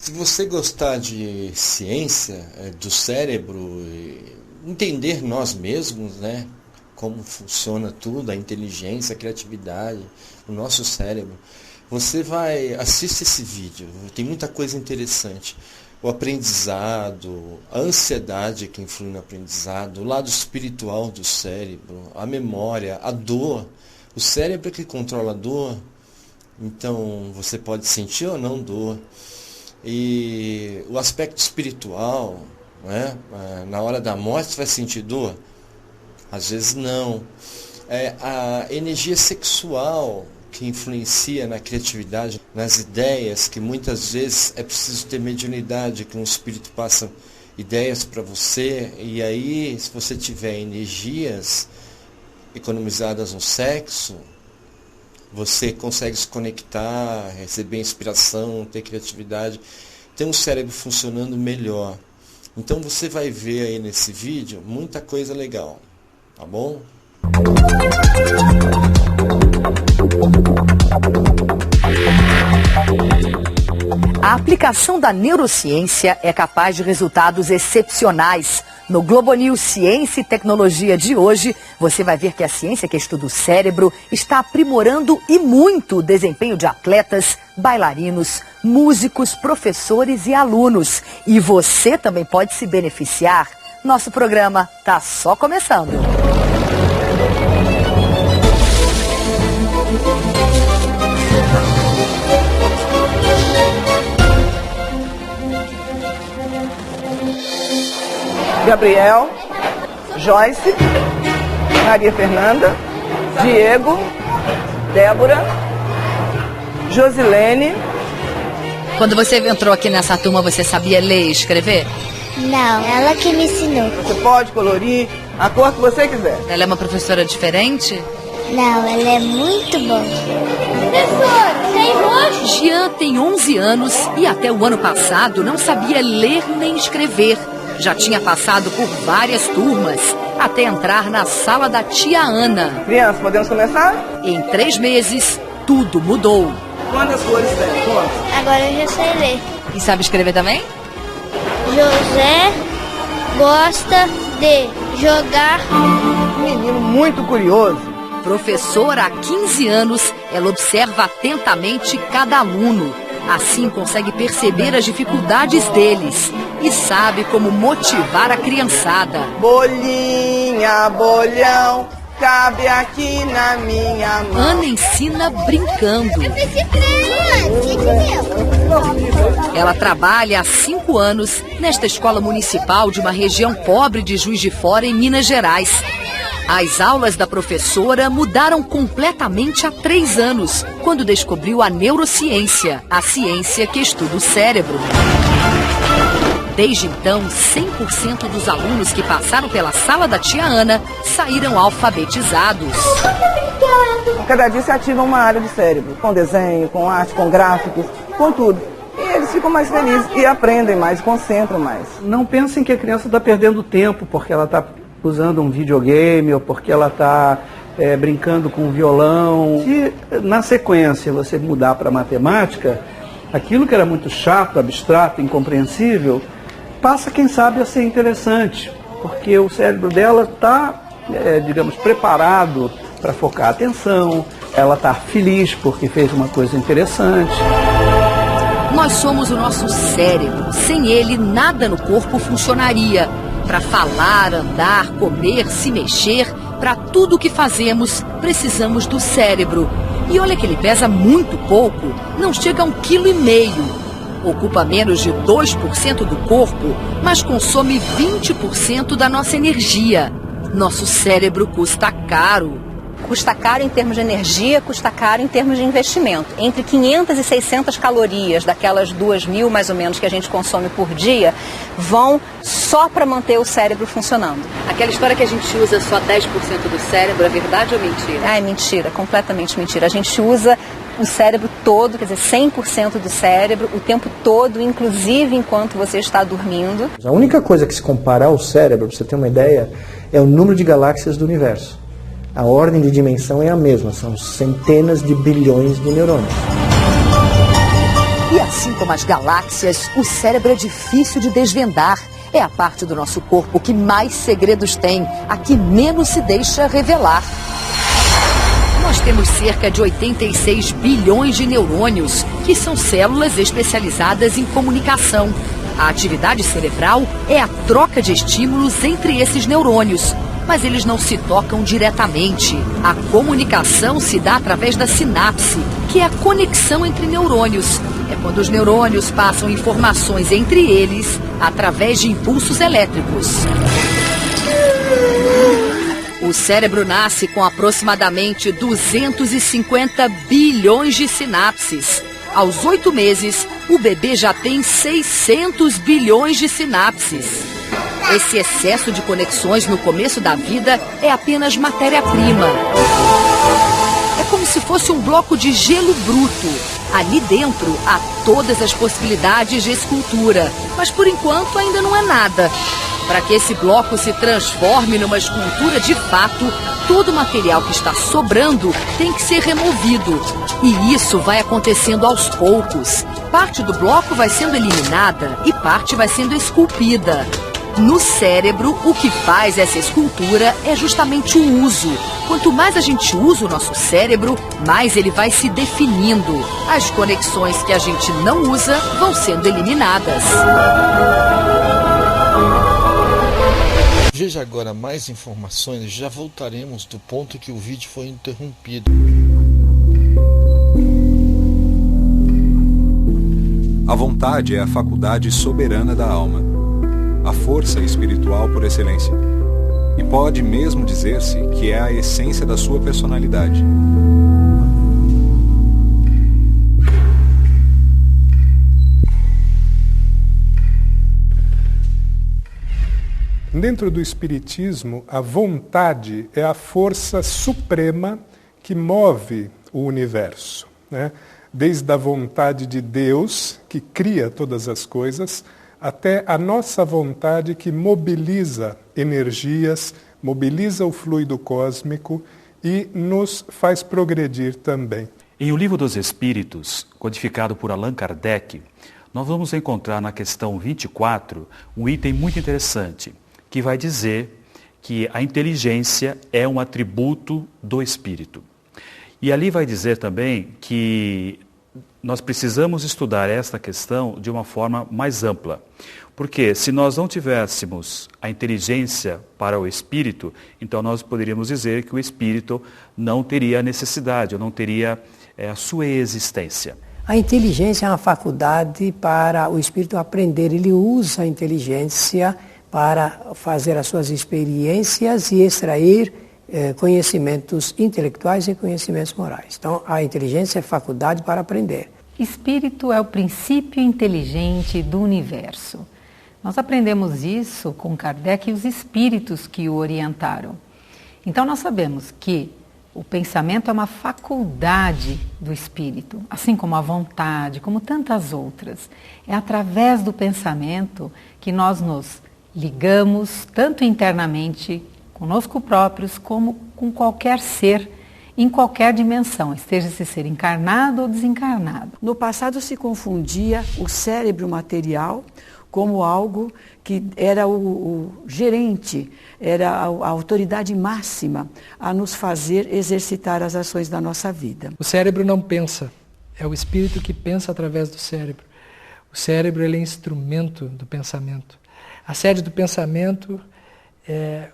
Se você gostar de ciência, do cérebro, entender nós mesmos, né? Como funciona tudo, a inteligência, a criatividade, o nosso cérebro, você assiste esse vídeo, tem muita coisa interessante. O aprendizado, a ansiedade que influi no aprendizado, o lado espiritual do cérebro, a memória, a dor. O cérebro é que controla a dor, então você pode sentir ou não dor. E o aspecto espiritual, né? Na hora da morte você vai sentir dor? Às vezes não. A energia sexual que influencia na criatividade, nas ideias, que muitas vezes é preciso ter mediunidade, que um espírito passa ideias para você, e aí se você tiver energias economizadas no sexo, você consegue se conectar, receber inspiração, ter criatividade, ter um cérebro funcionando melhor. Então você vai ver aí nesse vídeo muita coisa legal, tá bom? A aplicação da neurociência é capaz de resultados excepcionais. No Globo News Ciência e Tecnologia de hoje, você vai ver que a ciência que estuda o cérebro está aprimorando e muito o desempenho de atletas, bailarinos, músicos, professores e alunos. E você também pode se beneficiar. Nosso programa está só começando. Gabriel, Joyce, Maria Fernanda, Diego, Débora, Josilene. Quando você entrou aqui nessa turma, você sabia ler e escrever? Não, ela que me ensinou. Você pode colorir a cor que você quiser. Ela é uma professora diferente? Não, ela é muito boa. Professor, tem roxo? Jean tem 11 anos e até o ano passado não sabia ler nem escrever. Já tinha passado por várias turmas, até entrar na sala da tia Ana. Criança, podemos começar? Em 3 meses, tudo mudou. Quantas cores tem? Quantas? Agora eu já sei ler. E sabe escrever também? José gosta de jogar. Menino muito curioso. Professora há 15 anos, ela observa atentamente cada aluno. Assim consegue perceber as dificuldades deles e sabe como motivar a criançada. Bolinha, bolhão, cabe aqui na minha mão. Ana ensina brincando. Ela trabalha há 5 anos nesta escola municipal de uma região pobre de Juiz de Fora, em Minas Gerais. As aulas da professora mudaram completamente há 3 anos, quando descobriu a neurociência, a ciência que estuda o cérebro. Desde então, 100% dos alunos que passaram pela sala da tia Ana saíram alfabetizados. Cada dia se ativa uma área do cérebro, com desenho, com arte, com gráficos, com tudo. E eles ficam mais felizes e aprendem mais, concentram mais. Não pensem que a criança está perdendo tempo porque ela está usando um videogame ou porque ela está brincando com um violão. Se na sequência você mudar para matemática, aquilo que era muito chato, abstrato, incompreensível, passa, quem sabe, a ser interessante, porque o cérebro dela está, digamos, preparado para focar a atenção, ela está feliz porque fez uma coisa interessante. Nós somos o nosso cérebro. Sem ele, nada no corpo funcionaria. Para falar, andar, comer, se mexer, para tudo o que fazemos, precisamos do cérebro. E olha que ele pesa muito pouco, não chega a 1,5 kg. Ocupa menos de 2% do corpo, mas consome 20% da nossa energia. Nosso cérebro custa caro. Custa caro em termos de energia, custa caro em termos de investimento. Entre 500 e 600 calorias, daquelas 2.000 mais ou menos que a gente consome por dia, vão só para manter o cérebro funcionando. Aquela história que a gente usa só 10% do cérebro, é verdade ou mentira? É mentira, completamente mentira. A gente usa o cérebro todo, quer dizer, 100% do cérebro, o tempo todo, inclusive enquanto você está dormindo. A única coisa que se compara ao cérebro, para você ter uma ideia, é o número de galáxias do universo. A ordem de dimensão é a mesma, são centenas de bilhões de neurônios. E assim como as galáxias, o cérebro é difícil de desvendar. É a parte do nosso corpo que mais segredos tem, a que menos se deixa revelar. Nós temos cerca de 86 bilhões de neurônios, que são células especializadas em comunicação. A atividade cerebral é a troca de estímulos entre esses neurônios, mas eles não se tocam diretamente. A comunicação se dá através da sinapse, que é a conexão entre neurônios. É quando os neurônios passam informações entre eles através de impulsos elétricos. O cérebro nasce com aproximadamente 250 bilhões de sinapses. Aos 8 meses, o bebê já tem 600 bilhões de sinapses. Esse excesso de conexões no começo da vida é apenas matéria-prima. É como se fosse um bloco de gelo bruto. Ali dentro há todas as possibilidades de escultura, mas por enquanto ainda não é nada. Para que esse bloco se transforme numa escultura de fato, todo o material que está sobrando tem que ser removido. E isso vai acontecendo aos poucos. Parte do bloco vai sendo eliminada e parte vai sendo esculpida. No cérebro, o que faz essa escultura é justamente o uso. Quanto mais a gente usa o nosso cérebro, mais ele vai se definindo. As conexões que a gente não usa vão sendo eliminadas. Veja agora mais informações, já voltaremos do ponto que o vídeo foi interrompido. A vontade é a faculdade soberana da alma, a força espiritual por excelência, e pode mesmo dizer-se que é a essência da sua personalidade. Dentro do Espiritismo, a vontade é a força suprema que move o universo, né? Desde a vontade de Deus, que cria todas as coisas, até a nossa vontade que mobiliza energias, mobiliza o fluido cósmico e nos faz progredir também. Em O Livro dos Espíritos, codificado por Allan Kardec, nós vamos encontrar na questão 24 um item muito interessante, que vai dizer que a inteligência é um atributo do espírito. E ali vai dizer também que nós precisamos estudar esta questão de uma forma mais ampla. Porque se nós não tivéssemos a inteligência para o espírito, então nós poderíamos dizer que o espírito não teria necessidade, ou não teria a sua existência. A inteligência é uma faculdade para o espírito aprender. Ele usa a inteligência para fazer as suas experiências e extrair conhecimentos intelectuais e conhecimentos morais. Então, a inteligência é faculdade para aprender. Espírito é o princípio inteligente do universo. Nós aprendemos isso com Kardec e os espíritos que o orientaram. Então, nós sabemos que o pensamento é uma faculdade do espírito, assim como a vontade, como tantas outras. É através do pensamento que nós nos ligamos, tanto internamente, conosco próprios, como com qualquer ser, em qualquer dimensão, esteja esse ser encarnado ou desencarnado. No passado se confundia o cérebro material como algo que era o gerente, era a autoridade máxima a nos fazer exercitar as ações da nossa vida. O cérebro não pensa, é o espírito que pensa através do cérebro. O cérebro ele é instrumento do pensamento. A sede do pensamento é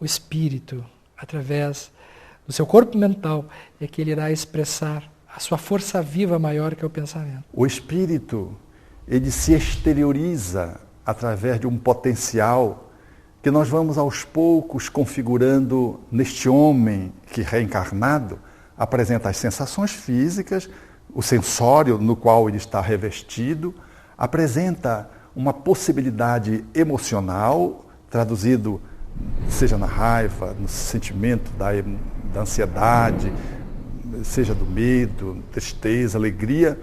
o espírito, através do seu corpo mental, é que ele irá expressar a sua força viva maior que é o pensamento. O espírito, ele se exterioriza através de um potencial que nós vamos aos poucos configurando neste homem que reencarnado apresenta as sensações físicas, o sensório no qual ele está revestido, apresenta uma possibilidade emocional, traduzido seja na raiva, no sentimento da ansiedade, seja do medo, tristeza, alegria,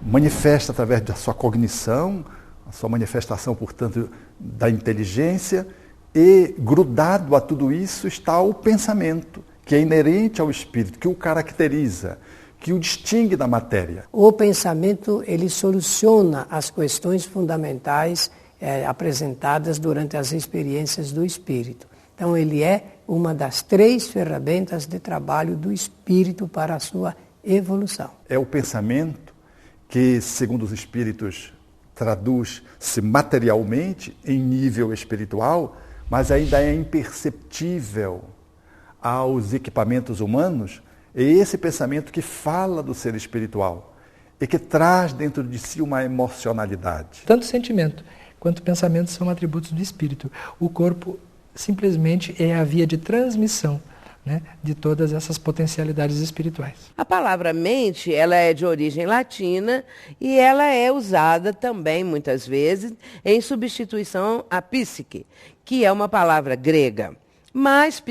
manifesta através da sua cognição, a sua manifestação, portanto, da inteligência, e grudado a tudo isso está o pensamento, que é inerente ao espírito, que o caracteriza, que o distingue da matéria. O pensamento, ele soluciona as questões fundamentais apresentadas durante as experiências do espírito. Então, ele é uma das 3 ferramentas de trabalho do espírito para a sua evolução. É o pensamento que, segundo os espíritos, traduz-se materialmente em nível espiritual, mas ainda é imperceptível aos equipamentos humanos. É esse pensamento que fala do ser espiritual e que traz dentro de si uma emocionalidade. Tanto sentimento quanto pensamento são atributos do espírito. O corpo simplesmente é a via de transmissão, né, de todas essas potencialidades espirituais. A palavra mente, ela é de origem latina e ela é usada também, muitas vezes, em substituição à psique, que é uma palavra grega. Mas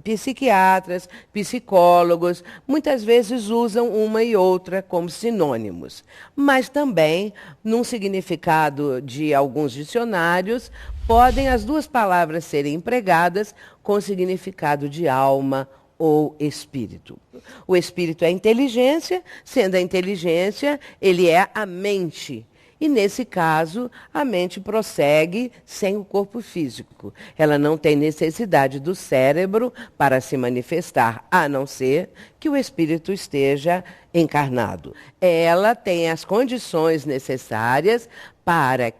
psiquiatras, psicólogos, muitas vezes usam uma e outra como sinônimos. Mas também, num significado de alguns dicionários, podem as 2 palavras serem empregadas com o significado de alma ou espírito. O espírito é a inteligência, sendo a inteligência, ele é a mente. E, nesse caso, a mente prossegue sem o corpo físico. Ela não tem necessidade do cérebro para se manifestar, a não ser que o espírito esteja encarnado. Ela tem as condições necessárias para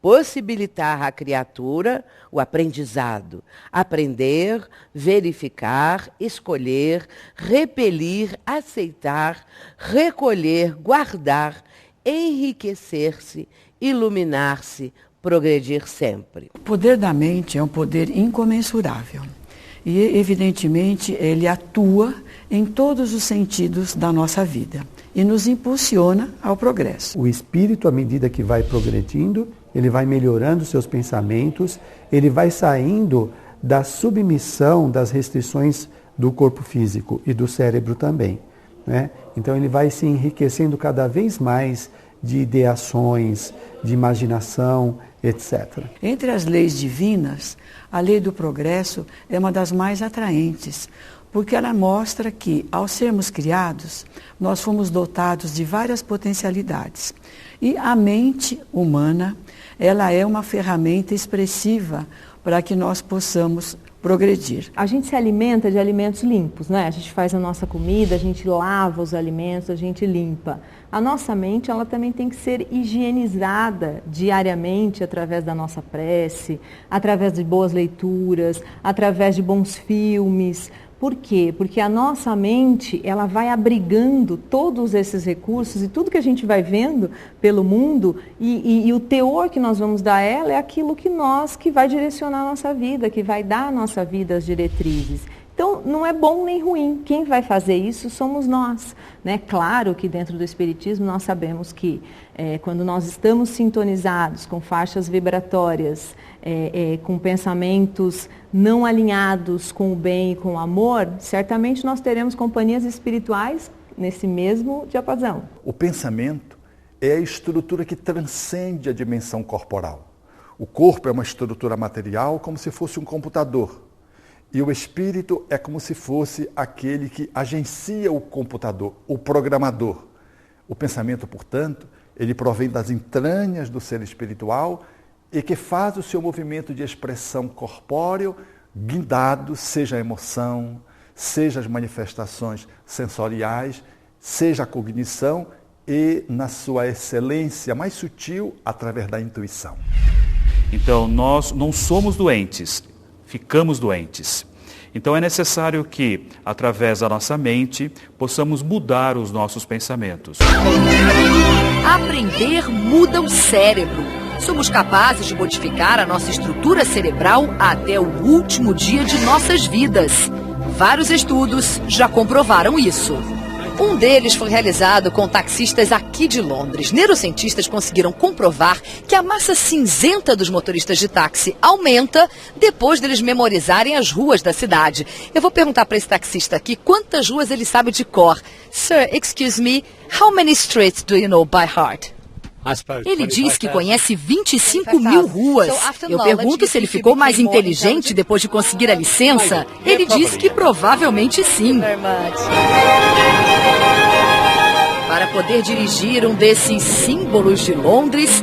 possibilitar à criatura o aprendizado. Aprender, verificar, escolher, repelir, aceitar, recolher, guardar, enriquecer-se, iluminar-se, progredir sempre. O poder da mente é um poder incomensurável e, evidentemente, ele atua em todos os sentidos da nossa vida e nos impulsiona ao progresso. O espírito, à medida que vai progredindo, ele vai melhorando seus pensamentos, ele vai saindo da submissão das restrições do corpo físico e do cérebro também, né? Então ele vai se enriquecendo cada vez mais de ideações, de imaginação, etc. Entre as leis divinas, a lei do progresso é uma das mais atraentes, porque ela mostra que, ao sermos criados, nós fomos dotados de várias potencialidades. E a mente humana, ela é uma ferramenta expressiva para que nós possamos progredir. A gente se alimenta de alimentos limpos, né? A gente faz a nossa comida, a gente lava os alimentos, a gente limpa. A nossa mente, ela também tem que ser higienizada diariamente através da nossa prece, através de boas leituras, através de bons filmes. Por quê? Porque a nossa mente, ela vai abrigando todos esses recursos e tudo que a gente vai vendo pelo mundo e o teor que nós vamos dar a ela é aquilo que vai direcionar a nossa vida, que vai dar à nossa vida as diretrizes. Então, não é bom nem ruim. Quem vai fazer isso somos nós, né? Claro que dentro do Espiritismo nós sabemos que quando nós estamos sintonizados com faixas vibratórias, com pensamentos não alinhados com o bem e com o amor, certamente nós teremos companhias espirituais nesse mesmo diapasão. O pensamento é a estrutura que transcende a dimensão corporal. O corpo é uma estrutura material como se fosse um computador. E o espírito é como se fosse aquele que agencia o computador, o programador. O pensamento, portanto, ele provém das entranhas do ser espiritual e que faz o seu movimento de expressão corpóreo guindado, seja a emoção, seja as manifestações sensoriais, seja a cognição e, na sua excelência mais sutil, através da intuição. Então, nós não somos doentes, ficamos doentes. Então é necessário que, através da nossa mente, possamos mudar os nossos pensamentos. Aprender muda o cérebro. Somos capazes de modificar a nossa estrutura cerebral até o último dia de nossas vidas. Vários estudos já comprovaram isso. Um deles foi realizado com taxistas aqui de Londres. Neurocientistas conseguiram comprovar que a massa cinzenta dos motoristas de táxi aumenta depois deles memorizarem as ruas da cidade. Eu vou perguntar para esse taxista aqui quantas ruas ele sabe de cor. Sir, excuse me, how many streets do you know by heart? Ele diz que conhece 25 mil ruas. Eu pergunto se ele ficou mais inteligente depois de conseguir a licença. Ele diz que provavelmente sim. Para poder dirigir um desses símbolos de Londres,